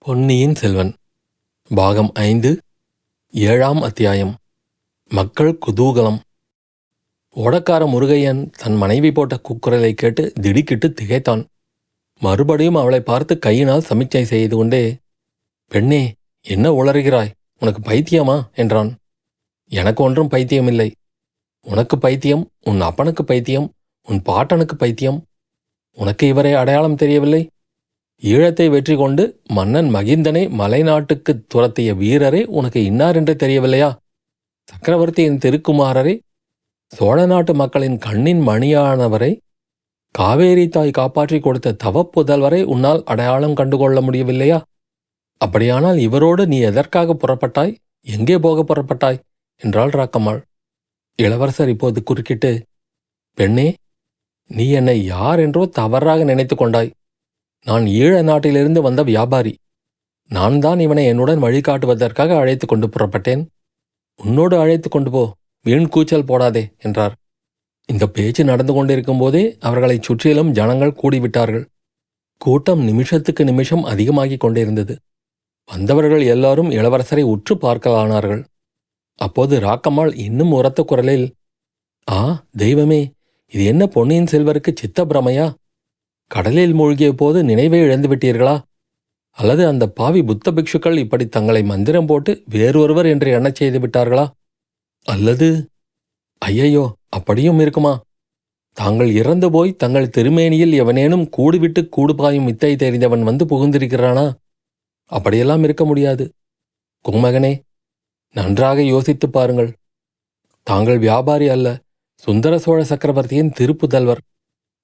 பொன்னியின் செல்வன் பாகம் 5 7ஆம் அத்தியாயம். மக்கள் குதூகலம். ஓடக்கார முருகையன் தன் மனைவி போட்ட கூக்குரலை கேட்டு திடுக்கிட்டு திகைத்தான். மறுபடியும் அவளை பார்த்து கையினால் சமிக்ஞை செய்து கொண்டே, பெண்ணே, என்ன உளறுகிறாய்? உனக்கு பைத்தியமா என்றான். எனக்கு ஒன்றும் பைத்தியமில்லை. உனக்கு பைத்தியம், உன் அப்பனுக்கு பைத்தியம், உன் பாட்டனுக்கு பைத்தியம். உனக்கு இவரை அடையாளம் தெரியவில்லை? ஈழத்தை வெற்றி கொண்டு மன்னன் மகிந்தனை மலைநாட்டுக்கு துரத்திய வீரரே உனக்கு இன்னார் என்று தெரியவில்லையா? சக்கரவர்த்தியின் திருக்குமாரரை, சோழ நாட்டு மக்களின் கண்ணின் மணியானவரை, காவேரி தாய் காப்பாற்றி கொடுத்த தவப்புதல்வரை உன்னால் அடையாளம் கண்டுகொள்ள முடியவில்லையா? அப்படியானால் இவரோடு நீ எதற்காக புறப்பட்டாய்? எங்கே போக புறப்பட்டாய் என்றாள் ராக்கம்மாள். இளவரசர் இப்போது குறுக்கிட்டு, பெண்ணே, நீ என்னை யார் என்றோ தவறாக நினைத்து கொண்டாய். நான் ஈழ நாட்டிலிருந்து வந்த வியாபாரி. நான் தான் இவனை என்னுடன் வழிகாட்டுவதற்காக அழைத்து கொண்டு புறப்பட்டேன். உன்னோடு அழைத்து கொண்டு போ, வீண் கூச்சல் போடாதே என்றார். இந்த பேச்சு நடந்து கொண்டிருக்கும் போதே அவர்களைச் சுற்றிலும் ஜனங்கள் கூடிவிட்டார்கள். கூட்டம் நிமிஷத்துக்கு நிமிஷம் அதிகமாகிக் கொண்டிருந்தது. வந்தவர்கள் எல்லாரும் இளவரசரை உற்று பார்க்கலானார்கள். அப்போது ராக்கம்மாள் இன்னும் உரத்த குரலில், ஆ தெய்வமே, இது என்ன பொன்னியின் செல்வருக்கு சித்த பிரமையா? கடலில் மூழ்கிய போது நினைவே இழந்துவிட்டீர்களா? அல்லது அந்த பாவி புத்த பிக்ஷுக்கள் இப்படி தங்களை மந்திரம் போட்டு வேறொருவர் என்று எண்ணச் செய்து விட்டார்களா? அல்லது ஐயையோ, அப்படியும் இருக்குமா? தாங்கள் இறந்து போய் தங்கள் திருமேனியில் எவனேனும் கூடுவிட்டு கூடுபாயும் வித்தை தெரிந்தவன் வந்து புகுந்திருக்கிறானா? அப்படியெல்லாம் இருக்க முடியாது. குமகனே, நன்றாக யோசித்துப் பாருங்கள். தாங்கள் வியாபாரி அல்ல, சுந்தர சோழ சக்கரவர்த்தியின் திருப்புதல்வர்.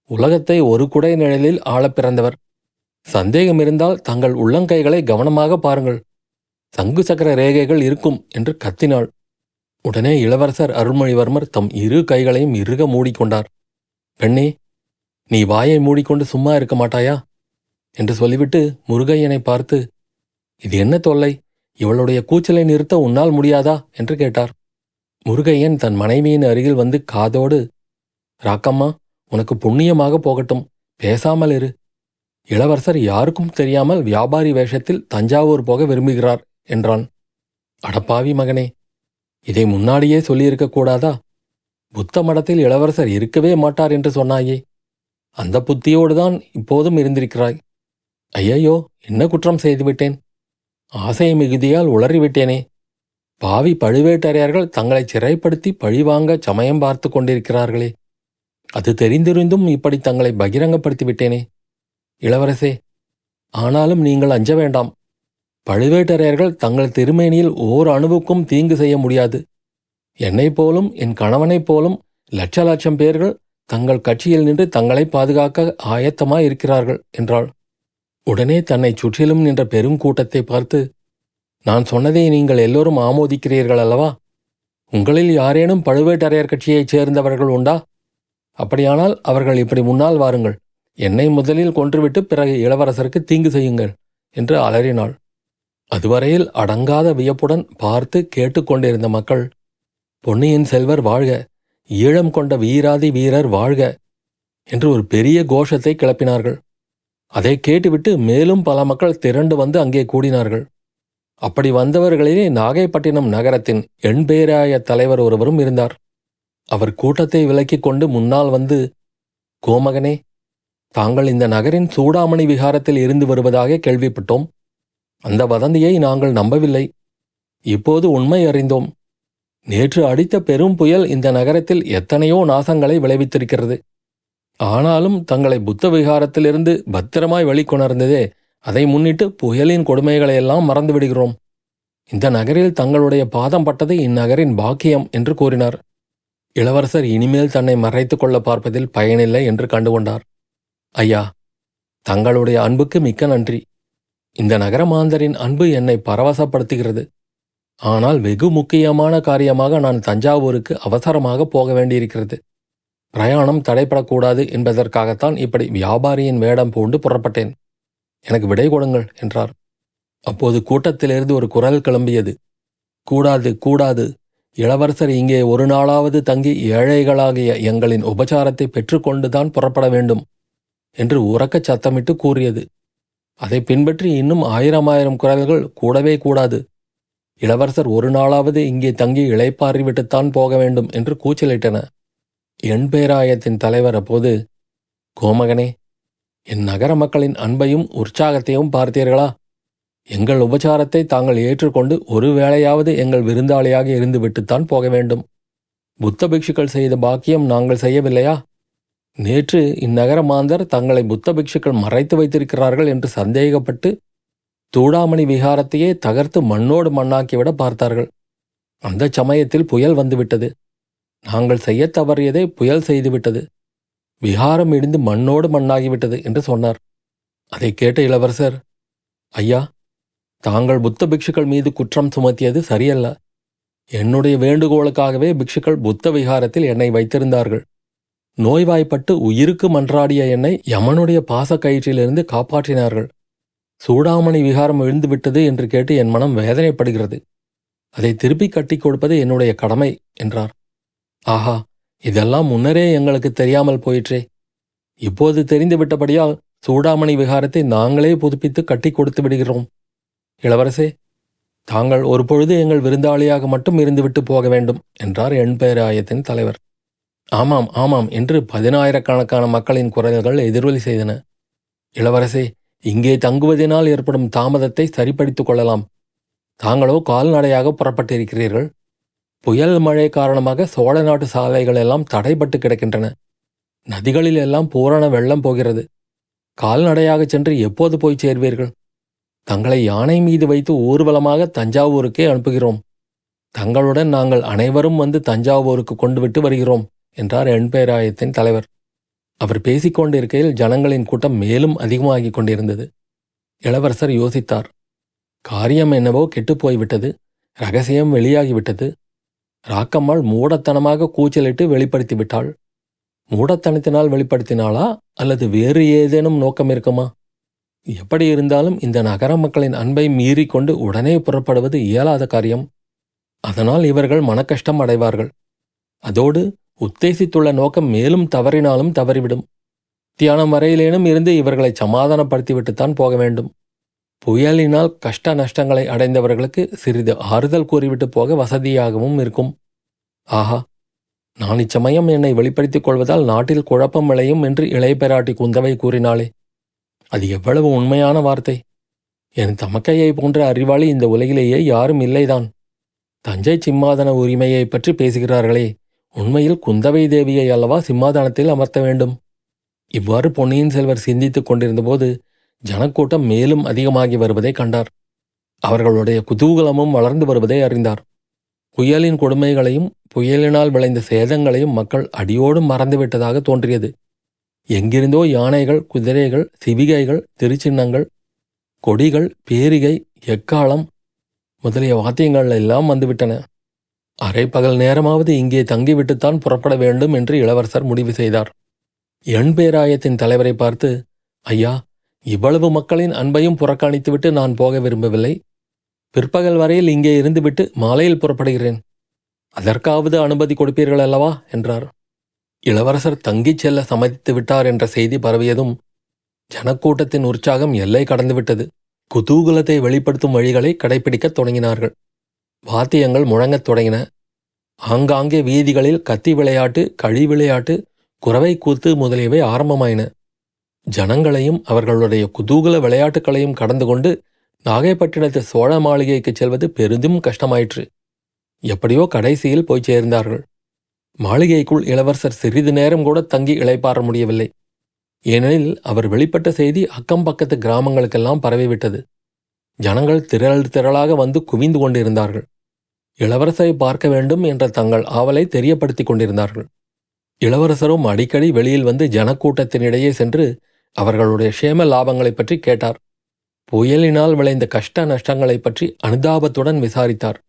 உலகத்தை ஒரு குடை நிழலில் ஆளப் பிறந்தவர். சந்தேகம் இருந்தால் தங்கள் உள்ளங்கைகளை கவனமாக பாருங்கள். சங்கு சக்கர ரேகைகள் இருக்கும் என்று கத்தினாள். உடனே இளவரசர் அருள்மொழிவர்மர் தம் இரு கைகளையும் இறுக மூடிக்கொண்டார். பெண்ணே, நீ வாயை மூடிக்கொண்டு சும்மா இருக்க மாட்டாயா என்று சொல்லிவிட்டு முருகையனை பார்த்து, இது என்ன தொல்லை? இவளுடைய கூச்சலை நிறுத்த உன்னால் முடியாதா என்று கேட்டார். முருகையன் தன் மனைவியின் அருகில் வந்து காதோடு, ராக்கம்மா, உனக்கு புண்ணியமாக போகட்டும், பேசாமல் இரு. இளவரசர் யாருக்கும் தெரியாமல் வியாபாரி வேஷத்தில் தஞ்சாவூர் போக விரும்புகிறார் என்றான். அடப்பாவி மகனே, இதை முன்னாடியே சொல்லியிருக்கக்கூடாதா? புத்த மடத்தில் இளவரசர் இருக்கவே மாட்டார் என்று சொன்னாயே. அந்த புத்தியோடுதான் இப்போதும் இருந்திருக்கிறாய். ஐயையோ, என்ன குற்றம் செய்துவிட்டேன்? ஆசை மிகுதியால் உளறிவிட்டேனே. பாவி பழுவேட்டரையர்கள் தங்களை சிறைப்படுத்தி பழிவாங்க சமயம் பார்த்து கொண்டிருக்கிறார்களே. அது தெரிந்திருந்தும் இப்படி தங்களை பகிரங்கப்படுத்திவிட்டேனே. இளவரசே, ஆனாலும் நீங்கள் அஞ்ச வேண்டாம். பழுவேட்டரையர்கள் தங்கள் திருமேனியில் ஓர் அணுவுக்கும் தீங்கு செய்ய முடியாது. என்னைப் போலும் என் கணவனைப் போலும் லட்ச லட்சம் பேர்கள் தங்கள் கட்சியில் நின்று தங்களை பாதுகாக்க ஆயத்தமாயிருக்கிறார்கள் என்றாள். உடனே தன்னை சுற்றிலும் நின்ற பெருங்கூட்டத்தை பார்த்து, நான் சொன்னதை நீங்கள் எல்லோரும் ஆமோதிக்கிறீர்கள் அல்லவா? உங்களில் யாரேனும் பழுவேட்டரையர் கட்சியைச் சேர்ந்தவர்கள் உண்டா? அப்படியானால் அவர்கள் இப்படி முன்னால் வாருங்கள். என்னை முதலில் கொன்றுவிட்டு பிறகு இளவரசருக்கு தீங்கு செய்யுங்கள் என்று அலறினாள். அதுவரையில் அடங்காத வியப்புடன் பார்த்து கேட்டுக்கொண்டிருந்த மக்கள், பொன்னியின் செல்வர் வாழ்க, ஈழம் கொண்ட வீராதி வீரர் வாழ்க என்று ஒரு பெரிய கோஷத்தை கிளப்பினார்கள். அதை கேட்டுவிட்டு மேலும் பல மக்கள் திரண்டு வந்து அங்கே கூடினார்கள். அப்படி வந்தவர்களிலே நாகைப்பட்டினம் நகரத்தின் எண்பேராய தலைவர் ஒருவரும் இருந்தார். அவர் கூட்டத்தை விலக்கிக் கொண்டு முன்னால் வந்து, கோமகனே, தாங்கள் இந்த நகரின் சூடாமணி விகாரத்தில் இருந்து வருவதாக கேள்விப்பட்டோம். அந்த வதந்தியை நாங்கள் நம்பவில்லை. இப்போது உண்மை அறிந்தோம். நேற்று அடித்த பெரும் புயல் இந்த நகரத்தில் எத்தனையோ நாசங்களை விளைவித்திருக்கிறது. ஆனாலும் தங்களை புத்த விகாரத்திலிருந்து பத்திரமாய் வெளிக்கொணர்ந்ததே, அதை முன்னிட்டு புயலின் கொடுமைகளையெல்லாம் மறந்துவிடுகிறோம். இந்த நகரில் தங்களுடைய பாதம் பட்டது இந்நகரின் பாக்கியம் என்று கூறினார். இளவரசர் இனிமேல் தன்னை மறைத்துக் கொள்ள பார்ப்பதில் பயனில்லை என்று கண்டுகொண்டார். ஐயா, தங்களுடைய அன்புக்கு மிக்க நன்றி. இந்த நகரமாந்தரின் அன்பு என்னை பரவசப்படுத்துகிறது. ஆனால் வெகு முக்கியமான காரியமாக நான் தஞ்சாவூருக்கு அவசரமாக போக வேண்டியிருக்கிறது. பிரயாணம் தடைப்படக்கூடாது என்பதற்காகத்தான் இப்படி வியாபாரியின் வேடம் பூண்டு புறப்பட்டேன். எனக்கு விடை கொடுங்கள் என்றார். அப்போது கூட்டத்திலிருந்து ஒரு குரல் கிளம்பியது. கூடாது, கூடாது. இளவரசர் இங்கே ஒரு நாளாவது தங்கி ஏழைகளாகிய எங்களின் உபசாரத்தை பெற்றுக்கொண்டுதான் புறப்பட வேண்டும் என்று உரக்கச் சத்தமிட்டு கூறியது. அதை பின்பற்றி இன்னும் 1000 குரல்கள் கூடவே கூடாது. இளவரசர் ஒரு நாளாவது இங்கே தங்கி இளைப்பாறிவிட்டுத்தான் போக வேண்டும் என்று கூச்சலிட்டன. என் பேராயத்தின் தலைவர் அப்போது, கோமகனே, என் நகர மக்களின் அன்பையும் உற்சாகத்தையும் பார்த்தீர்களா? எங்கள் உபசாரத்தை தாங்கள் ஏற்றுக்கொண்டு ஒரு வேளையாவது எங்கள் விருந்தாளியாக இருந்துவிட்டுத்தான் போக வேண்டும். புத்த பிக்ஷுக்கள் செய்த பாக்கியம் நாங்கள் செய்யவில்லையா? நேற்று இந்நகர மாந்தர் தங்களை புத்த பிக்ஷுக்கள் மறைத்து வைத்திருக்கிறார்கள் என்று சந்தேகப்பட்டு சூடாமணி விஹாரத்தையே தகர்த்து மண்ணோடு மண்ணாக்கிவிட பார்த்தார்கள். அந்த சமயத்தில் புயல் வந்துவிட்டது. நாங்கள் செய்ய தவறியதை புயல் செய்துவிட்டது. விஹாரம் இடிந்து மண்ணோடு மண்ணாகிவிட்டது என்று சொன்னார். அதை கேட்ட இளவரசர், ஐயா, தாங்கள் புத்த பிக்ஷுக்கள் மீது குற்றம் சுமத்தியது சரியல்ல. என்னுடைய வேண்டுகோளுக்காகவே பிக்ஷுக்கள் புத்த விஹாரத்தில் என்னை வைத்திருந்தார்கள். நோய்வாய்ப்பட்டு உயிருக்கு மன்றாடிய என்னை யமனுடைய பாசக்கயிற்றிலிருந்து காப்பாற்றினார்கள். சூடாமணி விஹாரம் விழுந்துவிட்டது என்று கேட்டு என் மனம் வேதனைப்படுகிறது. அதை திருப்பி கட்டி கொடுப்பது என்னுடைய கடமை என்றார். ஆஹா, இதெல்லாம் முன்னரே எங்களுக்கு தெரியாமல் போயிற்றே. இப்போது தெரிந்துவிட்டபடியால் சூடாமணி விஹாரத்தை நாங்களே புதுப்பித்து கட்டி கொடுத்து விடுகிறோம். இளவரசே, தாங்கள் ஒரு பொழுது எங்கள் விருந்தாளியாக மட்டும் இருந்துவிட்டு போக வேண்டும் என்றார் என் பேராயத்தின் தலைவர். ஆமாம் ஆமாம் என்று 10,000கணக்கான மக்களின் குரல்கள் எதிரொலி செய்தன. இளவரசே, இங்கே தங்குவதனால் ஏற்படும் தாமதத்தை சரிப்படுத்திக் கொள்ளலாம். தாங்களோ கால்நடையாக புறப்பட்டிருக்கிறீர்கள். புயல் மழை காரணமாக சோழ நாட்டு சாலைகள் எல்லாம் தடைபட்டு கிடக்கின்றன. நதிகளில் எல்லாம் பூரண வெள்ளம் போகிறது. கால்நடையாகச் சென்று எப்போது போய் சேர்வீர்கள்? தங்களை யானை மீது வைத்து ஊர்வலமாக தஞ்சாவூருக்கே அனுப்புகிறோம். தங்களுடன் நாங்கள் அனைவரும் வந்து தஞ்சாவூருக்கு கொண்டு விட்டு வருகிறோம் என்றார் என் பேராயத்தின் தலைவர். அவர் பேசிக்கொண்டிருக்கையில் ஜனங்களின் கூட்டம் மேலும் அதிகமாகிக் கொண்டிருந்தது. இளவரசர் யோசித்தார். காரியம் என்னவோ கெட்டுப்போய்விட்டது. ரகசியம் வெளியாகிவிட்டது. ராக்கம்மாள் மூடத்தனமாக கூச்சலிட்டு வெளிப்படுத்திவிட்டாள். மூடத்தனத்தினால் வெளிப்படுத்தினாளா அல்லது வேறு ஏதேனும் நோக்கம் இருக்குமா? எப்படி இருந்தாலும் இந்த நகர மக்களின் அன்பை மீறிக்கொண்டு உடனே புறப்படுவது இயலாத காரியம். அதனால் இவர்கள் மனக்கஷ்டம் அடைவார்கள். அதோடு உத்தேசித்துள்ள நோக்கம் மேலும் தவறினாலும் தவறிவிடும். தியானம் வரையிலேனும் இருந்து இவர்களை சமாதானப்படுத்திவிட்டுத்தான் போக வேண்டும். புயலினால் கஷ்ட நஷ்டங்களை அடைந்தவர்களுக்கு சிறிது ஆறுதல் கூறிவிட்டு போக வசதியாகவும் இருக்கும். ஆஹா, நான் இச்சமயம் என்னை வெளிப்படுத்திக் கொள்வதால் நாட்டில் குழப்பம் விளையும் என்று இளையபிராட்டி குந்தவை கூறினாளே, அது எவ்வளவு உண்மையான வார்த்தை! என் தமக்கையை போன்ற அறிவாளி இந்த உலகிலேயே யாரும் இல்லைதான். தஞ்சை சிம்மாதன உரிமையை பற்றி பேசுகிறார்களே, உண்மையில் குந்தவை தேவியை அல்லவா சிம்மாதனத்தில் அமர்த்த வேண்டும். இவ்வாறு பொன்னியின் செல்வர் சிந்தித்துக் கொண்டிருந்தபோது ஜனக்கூட்டம் மேலும் அதிகமாகி வருவதை கண்டார். அவர்களுடைய குதூகலமும் வளர்ந்து வருவதை அறிந்தார். புயலின் கொடுமைகளையும் புயலினால் விளைந்த சேதங்களையும் மக்கள் அடியோடு மறந்துவிட்டதாக தோன்றியது. எங்கிருந்தோ யானைகள், குதிரைகள், சிவிகைகள், திருச்சின்னங்கள், கொடிகள், பேரிகை, எக்காளம் முதலிய வாத்தியங்கள் எல்லாம் வந்துவிட்டன. அரை பகல் நேரமாவது இங்கே தங்கிவிட்டுத்தான் புறப்பட வேண்டும் என்று இளவரசர் முடிவு செய்தார். என் பேராயத்தின் தலைவரை பார்த்து, ஐயா, இவ்வளவு மக்களின் அன்பையும் புறக்கணித்துவிட்டு நான் போக விரும்பவில்லை. பிற்பகல் வரையில் இங்கே இருந்துவிட்டு மாலையில் புறப்படுகிறேன். அதற்காவது அனுமதி கொடுப்பீர்கள் அல்லவா என்றார். இளவரசர் தங்கிச் செல்ல சம்மதித்து விட்டார் என்ற செய்தி பரவியதும் ஜனக்கூட்டத்தின் உற்சாகம் எல்லை கடந்துவிட்டது. குதூகலத்தை வெளிப்படுத்தும் வழிகளை கடைபிடிக்கத் தொடங்கினார்கள். வாத்தியங்கள் முழங்கத் தொடங்கின. ஆங்காங்கே வீதிகளில் கத்தி விளையாட்டு, கழி விளையாட்டு, குரவை கூத்து முதலியவை ஆரம்பமாயின. ஜனங்களையும் அவர்களுடைய குதூகல விளையாட்டுகளையும் கடந்து கொண்டு நாகைப்பட்டினத்து சோழ மாளிகைக்குச் செல்வது பெரிதும் கஷ்டமாயிற்று. எப்படியோ கடைசியில் போய் சேர்ந்தார்கள். மாளிகைக்குள் இளவரசர் சிறிது நேரம் கூட தங்கி இளைப்பாற முடியவில்லை. ஏனெனில் அவர் வெளிப்பட்ட செய்தி அக்கம் பக்கத்து கிராமங்களுக்கெல்லாம் பரவிவிட்டது. ஜனங்கள் திரள் திரளாக வந்து குவிந்து கொண்டிருந்தார்கள். இளவரசரை பார்க்க வேண்டும் என்ற தங்கள் ஆவலை தெரியப்படுத்திக் கொண்டிருந்தார்கள். இளவரசரும் அடிக்கடி வெளியில் வந்து ஜனக்கூட்டத்தினிடையே சென்று அவர்களுடைய க்ஷேம லாபங்களைப் பற்றி கேட்டார். புயலினால் விளைந்த கஷ்ட நஷ்டங்களைப் பற்றி அனுதாபத்துடன் விசாரித்தார்.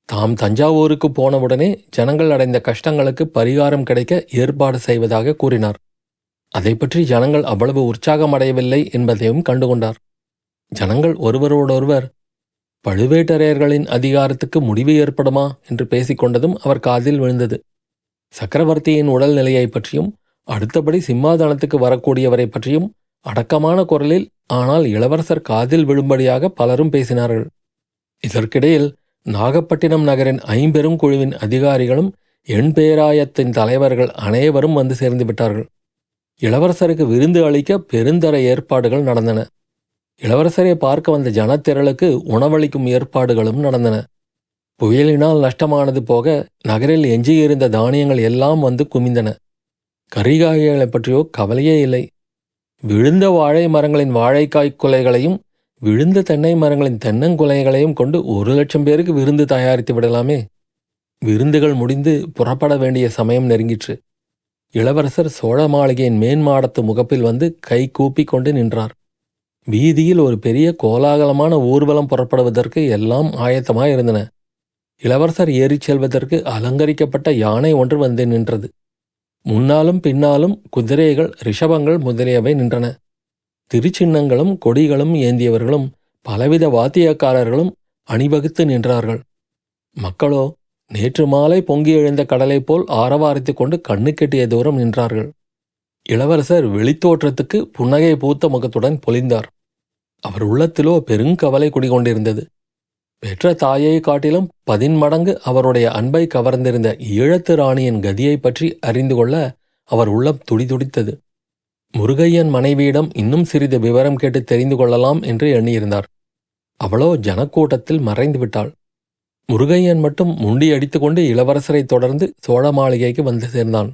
தாம் தஞ்சாவூருக்கு போனவுடனே ஜனங்கள் அடைந்த கஷ்டங்களுக்கு பரிகாரம் கிடைக்க ஏற்பாடு செய்வதாக கூறினார். அதை பற்றி ஜனங்கள் அவ்வளவு உற்சாகமடையவில்லை என்பதையும் கண்டுகொண்டார். ஜனங்கள் ஒருவரோடொருவர் பழுவேட்டரையர்களின் அதிகாரத்துக்கு முடிவு ஏற்படுமா என்று பேசிக்கொண்டதும் அவர் காதில் விழுந்தது. சக்கரவர்த்தியின் உடல்நிலையை பற்றியும் அடுத்தபடி சிம்மாதனத்துக்கு வரக்கூடியவரை பற்றியும் அடக்கமான குரலில், ஆனால் இளவரசர் காதில் விழும்படியாக பலரும் பேசினார்கள். இதற்கிடையில் நாகப்பட்டினம் நகரின் ஐம்பெரும் குழுவின் அதிகாரிகளும் எண் பேராயத்தின் தலைவர்கள் அனைவரும் வந்து சேர்ந்து விட்டார்கள். இளவரசருக்கு விருந்து அளிக்க பெருந்தர ஏற்பாடுகள் நடந்தன. இளவரசரை பார்க்க வந்த ஜனத்திரளுக்கு உணவளிக்கும் ஏற்பாடுகளும் நடந்தன. புயலினால் நஷ்டமானது போக நகரில் எஞ்சியிருந்த தானியங்கள் எல்லாம் வந்து குமிந்தன. கரிகாய்களை பற்றியோ கவலையே இல்லை. விழுந்த வாழை மரங்களின் வாழைக்காய் குலைகளையும் விழுந்த தென்னை மரங்களின் தென்னங்குலைகளையும் கொண்டு 1,00,000 பேருக்கு விருந்து தயாரித்து விடலாமே. விருந்துகள் முடிந்து புறப்பட வேண்டிய சமயம் நெருங்கிற்று. இளவரசர் சோழ மாளிகையின் மேன்மாடத்து முகப்பில் வந்து கை கூப்பி கொண்டு நின்றார். வீதியில் ஒரு பெரிய கோலாகலமான ஊர்வலம் புறப்படுவதற்கு எல்லாம் ஆயத்தமாயிருந்தன. இளவரசர் ஏறிச் செல்வதற்கு அலங்கரிக்கப்பட்ட யானை ஒன்று வந்து நின்றது. முன்னாலும் பின்னாலும் குதிரைகள், ரிஷபங்கள் முதலியவை நின்றன. திருச்சின்னங்களும் கொடிகளும் ஏந்தியவர்களும் பலவித வாத்தியக்காரர்களும் அணிவகுத்து நின்றார்கள். மக்களோ நேற்று மாலை பொங்கி எழுந்த கடலைப் போல் ஆரவாரித்து கொண்டு கண்ணு கெட்டிய தூரம் நின்றார்கள். இளவரசர் வெளித்தோற்றத்துக்கு புன்னகை பூத்த முகத்துடன் பொலிந்தார். அவர் உள்ளத்திலோ பெருங்கவலை குடிகொண்டிருந்தது. பெற்ற தாயை காட்டிலும் 10 மடங்கு அவருடைய அன்பை கவர்ந்திருந்த ஈழத்து ராணியின் கதியை பற்றி அறிந்து கொள்ள அவர் உள்ளம் துடிதுடித்தது. முருகையன் மனைவியிடம் இன்னும் சிறிது விவரம் கேட்டு தெரிந்து கொள்ளலாம் என்று எண்ணியிருந்தார். அவளோ ஜனக்கூட்டத்தில் மறைந்து விட்டாள். முருகையன் மட்டும் முண்டியடித்துக்கொண்டு இளவரசரை தொடர்ந்து சோழ மாளிகைக்கு வந்து சேர்ந்தான்.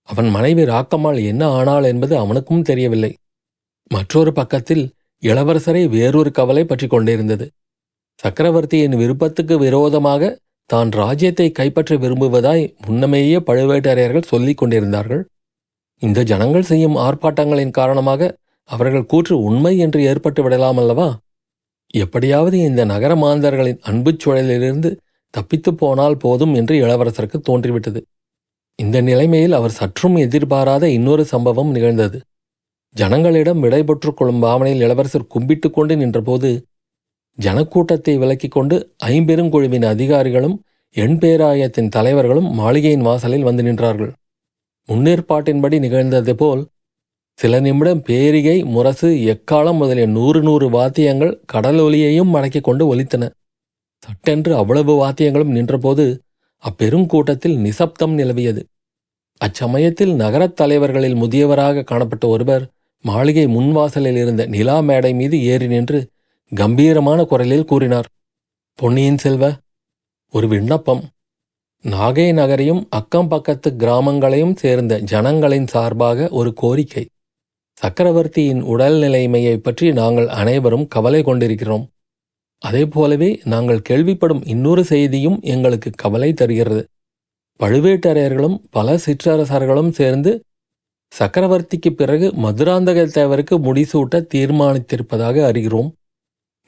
அவன் மனைவி ராக்கம்மாள் என்ன ஆனாள் என்பது அவனுக்கும் தெரியவில்லை. மற்றொரு பக்கத்தில் இளவரசரை வேறொரு கவலை பற்றி கொண்டிருந்தது. சக்கரவர்த்தியின் விருப்பத்துக்கு விரோதமாக தான் ராஜ்யத்தை கைப்பற்ற விரும்புவதாய் முன்னமேயே பழுவேட்டரையர்கள் சொல்லிக் கொண்டிருந்தார்கள். இந்த ஜனங்கள் செய்யும் ஆர்ப்பாட்டங்களின் காரணமாக அவர்கள் கூற்று உண்மை என்று ஏற்பட்டு விடலாம் அல்லவா? எப்படியாவது இந்த நகர மாந்தர்களின் அன்புச் சுழலிலிருந்து தப்பித்துப் போனால் போதும் என்று இளவரசருக்கு தோன்றிவிட்டது. இந்த நிலைமையில் அவர் சற்றும் எதிர்பாராத இன்னொரு சம்பவம் நிகழ்ந்தது. ஜனங்களிடம் விடைபெற்றுக் கொள்ளும் பாவனையில் இளவரசர் கும்பிட்டு கொண்டு நின்றபோது ஜனக்கூட்டத்தை விலக்கிக் கொண்டு ஐம்பெருங்குழுவின் அதிகாரிகளும் எண் பேராயத்தின் தலைவர்களும் மாளிகையின் வாசலில் வந்து நின்றார்கள். முன்னேற்பாட்டின்படி நிகழ்ந்தது போல் சில நிமிடம் பேரிகை, முரசு, எக்காலம் முதலிய 100 வாத்தியங்கள் கடலொலியையும் அடக்கிக் கொண்டு ஒலித்தன. சட்டென்று அவ்வளவு வாத்தியங்களும் நின்றபோது அப்பெருங்கூட்டத்தில் நிசப்தம் நிலவியது. அச்சமயத்தில் நகரத் தலைவர்களில் முதியவராக காணப்பட்ட ஒருவர் மாளிகை முன்வாசலில் இருந்த நிலா மேடை மீது ஏறி நின்று கம்பீரமான குரலில் கூறினார். பொன்னியின் செல்வ, ஒரு விண்ணப்பம். நாகை நகரையும் அக்கம் பக்கத்து கிராமங்களையும் சேர்ந்த ஜனங்களின் சார்பாக ஒரு கோரிக்கை. சக்கரவர்த்தியின் உடல் நிலைமையை பற்றி நாங்கள் அனைவரும் கவலை கொண்டிருக்கிறோம். அதேபோலவே நாங்கள் கேள்விப்படும் இன்னொரு செய்தியும் எங்களுக்கு கவலை தருகிறது. பழுவேட்டரையர்களும் பல சிற்றரசர்களும் சேர்ந்து சக்கரவர்த்திக்கு பிறகு மதுராந்தகத்தேவருக்கு முடிசூட்ட தீர்மானித்திருப்பதாக அறிகிறோம்.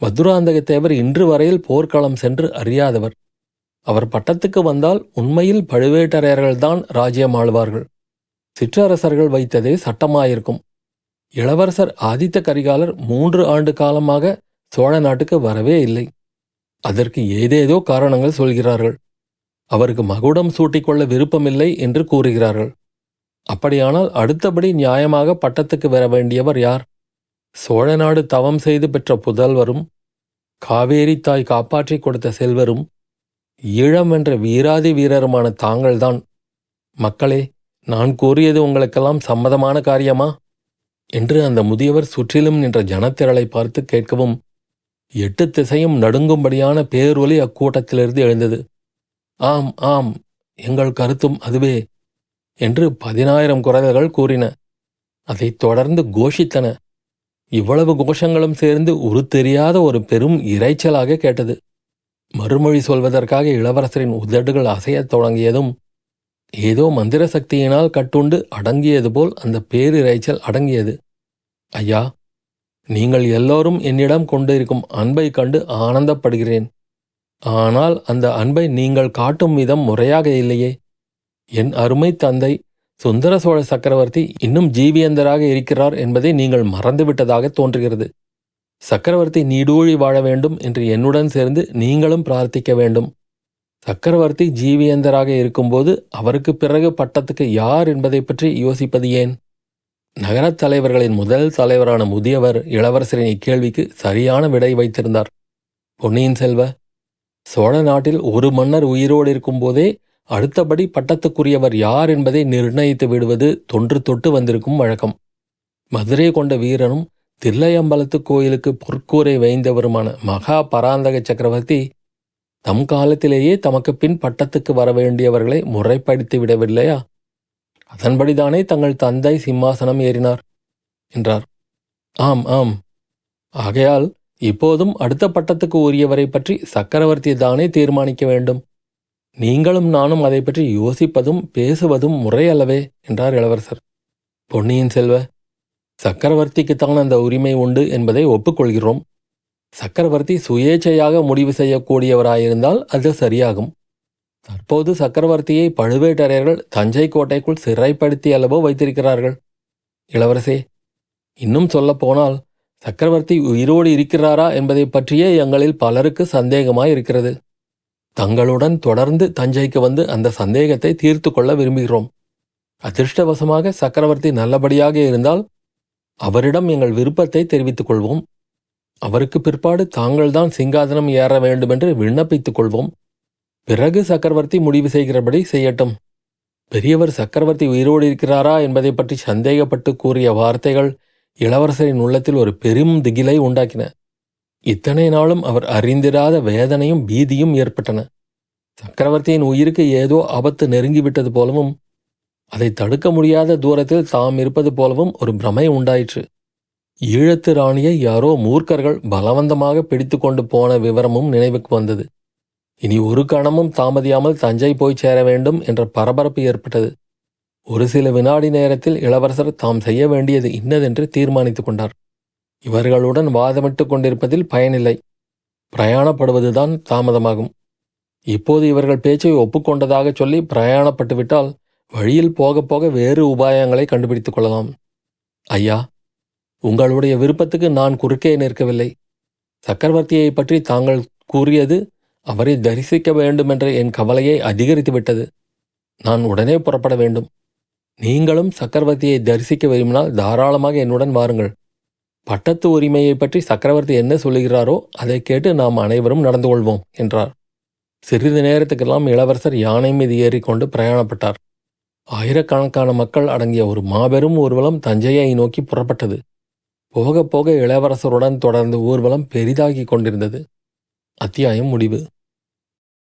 மதுராந்தகத்தேவர் இன்று வரையில் போர்க்களம் சென்று அறியாதவர். அவர் பட்டத்துக்கு வந்தால் உண்மையில் பழுவேட்டரையர்கள்தான் ராஜ்யம் ஆளுவார்கள். சிற்றரசர்கள் வைத்ததே சட்டமாயிருக்கும். இளவரசர் ஆதித்த கரிகாலர் 3 ஆண்டு காலமாக சோழ நாட்டுக்கு வரவே இல்லை. அதற்கு ஏதேதோ காரணங்கள் சொல்கிறார்கள். அவருக்கு மகுடம் சூட்டிக்கொள்ள விருப்பமில்லை என்று கூறுகிறார்கள். அப்படியானால் அடுத்தபடி நியாயமாக பட்டத்துக்கு வர வேண்டியவர் யார்? சோழ நாடு தவம் செய்து பெற்ற புதல்வரும் காவேரி தாய் காப்பாற்றிக் கொடுத்த செல்வரும் ஈழம் என்ற வீராதி வீரருமான தாங்கள்தான். மக்களே, நான் கூறியது உங்களுக்கெல்லாம் சம்மதமான காரியமா என்று அந்த முதியவர் சுற்றிலும் நின்ற ஜனத்திரளை பார்த்து கேட்கவும் 8 திசையும் நடுங்கும்படியான பேரொலி அக்கூட்டத்திலிருந்து எழுந்தது. ஆம் ஆம், எங்கள் கருத்தும் அதுவே என்று 10,000 குரல்கள் கூறின. அதைத் தொடர்ந்து கோஷித்தன. இவ்வளவு கோஷங்களும் சேர்ந்து தெரியாத ஒரு பெரும் இரைச்சலாக கேட்டது. மறுமொழி சொல்வதற்காக இளவரசரின் உதடுகள் அசையத் தொடங்கியதும் ஏதோ மந்திர சக்தியினால் கட்டுண்டு அடங்கியது போல் அந்த பேரிரைச்சல் அடங்கியது. ஐயா, நீங்கள் எல்லோரும் என்னிடம் கொண்டிருக்கும் அன்பை கண்டு ஆனந்தப்படுகிறேன். ஆனால் அந்த அன்பை நீங்கள் காட்டும் விதம் முறையாக இல்லையே. என் அருமை தந்தை சுந்தர சோழ சக்கரவர்த்தி இன்னும் ஜீவியந்தராக இருக்கிறார் என்பதை நீங்கள் மறந்துவிட்டதாக தோன்றுகிறது. சக்கரவர்த்தி நீடூழி வாழ வேண்டும் என்று என்னுடன் சேர்ந்து நீங்களும் பிரார்த்திக்க வேண்டும். சக்கரவர்த்தி ஜீவியந்தராக இருக்கும்போது அவருக்கு பிறகு பட்டத்துக்கு யார் என்பதை பற்றி யோசிப்பது ஏன்? நகரத் தலைவர்களின் முதல் தலைவரான முதியவர் இளவரசரின் இக்கேள்விக்கு சரியான விடை வைத்திருந்தார். பொன்னியின் செல்வ, சோழ நாட்டில் ஒரு மன்னர் உயிரோடு இருக்கும்போதே அடுத்தபடி பட்டத்துக்குரியவர் யார் என்பதை நிர்ணயித்து விடுவது தொன்று தொட்டு வந்திருக்கும் வழக்கம். மதுரை கொண்ட வீரனும் தில்லையம்பலத்து கோயிலுக்கு பொற்கூரை வைந்தவருமான மகா பராந்தக சக்கரவர்த்தி தம் காலத்திலேயே தமக்கு பின் பட்டத்துக்கு வரவேண்டியவர்களை முறைப்படுத்தி விடவில்லையா? அதன்படிதானே தங்கள் தந்தை சிம்மாசனம் ஏறினார் என்றார். ஆம் ஆம். ஆகையால் இப்போதும் அடுத்த பட்டத்துக்கு உரியவரை பற்றி சக்கரவர்த்தி தானே தீர்மானிக்க வேண்டும். நீங்களும் நானும் அதை பற்றி யோசிப்பதும் பேசுவதும் முறையல்லவே என்றார் இளவரசர். பொன்னியின் செல்வ, சக்கரவர்த்திக்குத்தான் அந்த உரிமை உண்டு என்பதை ஒப்புக்கொள்கிறோம். சக்கரவர்த்தி சுயேச்சையாக முடிவு செய்யக்கூடியவராயிருந்தால் அது சரியாகும். தற்போது சக்கரவர்த்தியை பழுவேட்டரையர்கள் தஞ்சை கோட்டைக்குள் சிறைப்படுத்தி அல்லவோ வைத்திருக்கிறார்கள். இளவரசே, இன்னும் சொல்லப்போனால் சக்கரவர்த்தி உயிரோடு இருக்கிறாரா என்பதை பற்றியே எங்களில் பலருக்கு சந்தேகமாயிருக்கிறது. தங்களுடன் தொடர்ந்து தஞ்சைக்கு வந்து அந்த சந்தேகத்தை தீர்த்து கொள்ள விரும்புகிறோம். அதிர்ஷ்டவசமாக சக்கரவர்த்தி நல்லபடியாக இருந்தால் அவரிடம் எங்கள் விருப்பத்தை தெரிவித்துக் கொள்வோம். அவருக்கு பிற்பாடு தாங்கள்தான் சிங்காதனம் ஏற வேண்டுமென்று விண்ணப்பித்துக் கொள்வோம். பிறகு சக்கரவர்த்தி முடிவு செய்கிறபடி செய்யட்டும். பெரியவர் சக்கரவர்த்தி உயிரோடு இருக்கிறாரா என்பதை பற்றி சந்தேகப்பட்டு கூறிய வார்த்தைகள் இளவரசரின் உள்ளத்தில் ஒரு பெரும் திகிலை உண்டாக்கின. இத்தனை நாளும் அவர் அறிந்திராத வேதனையும் பீதியும் ஏற்பட்டன. சக்கரவர்த்தியின் உயிருக்கு ஏதோ ஆபத்து நெருங்கிவிட்டது போலவும் அதை தடுக்க முடியாத தூரத்தில் தாம் இருப்பது போலவும் ஒரு பிரமை உண்டாயிற்று. ஈழத்து ராணியை யாரோ மூர்க்கர்கள் பலவந்தமாக பிடித்து கொண்டு போன விவரமும் நினைவுக்கு வந்தது. இனி ஒரு கணமும் தாமதியாமல் தஞ்சை போய் சேர வேண்டும் என்ற பரபரப்பு ஏற்பட்டது. ஒரு சில வினாடி நேரத்தில் இளவரசர் தாம் செய்ய வேண்டியது இன்னதென்று தீர்மானித்து கொண்டார். இவர்களுடன் வாதமிட்டு கொண்டிருப்பதில் பயனில்லை. பிரயாணப்படுவதுதான் தாமதமாகும். இப்போது இவர்கள் பேச்சை ஒப்புக்கொண்டதாக சொல்லி பிரயாணப்பட்டுவிட்டால் வழியில் போக போக வேறு உபாயங்களை கண்டுபிடித்துக் கொள்ளலாம். ஐயா, உங்களுடைய விருப்பத்துக்கு நான் குறுக்கே நிற்கவில்லை. சக்கரவர்த்தியை பற்றி தாங்கள் கூறியது அவரை தரிசிக்க வேண்டுமென்ற என் கவலையை அதிகரித்துவிட்டது. நான் உடனே புறப்பட வேண்டும். நீங்களும் சக்கரவர்த்தியை தரிசிக்க விரும்பினால் தாராளமாக என்னுடன் வாருங்கள். பட்டத்து உரிமையை பற்றி சக்கரவர்த்தி என்ன சொல்லுகிறாரோ அதை கேட்டு நாம் அனைவரும் நடந்து கொள்வோம் என்றார். சிறிது நேரத்துக்கெல்லாம் இளவரசர் யானை மீது ஏறிக்கொண்டு பிரயாணப்பட்டார். ஆயிரக்கணக்கான மக்கள் அடங்கிய ஒரு மாபெரும் ஊர்வலம் தஞ்சையை நோக்கி புறப்பட்டது. போக போக இளவரசருடன் தொடர்ந்து ஊர்வலம் பெரிதாகி கொண்டிருந்தது. அத்தியாயம் முடிவு.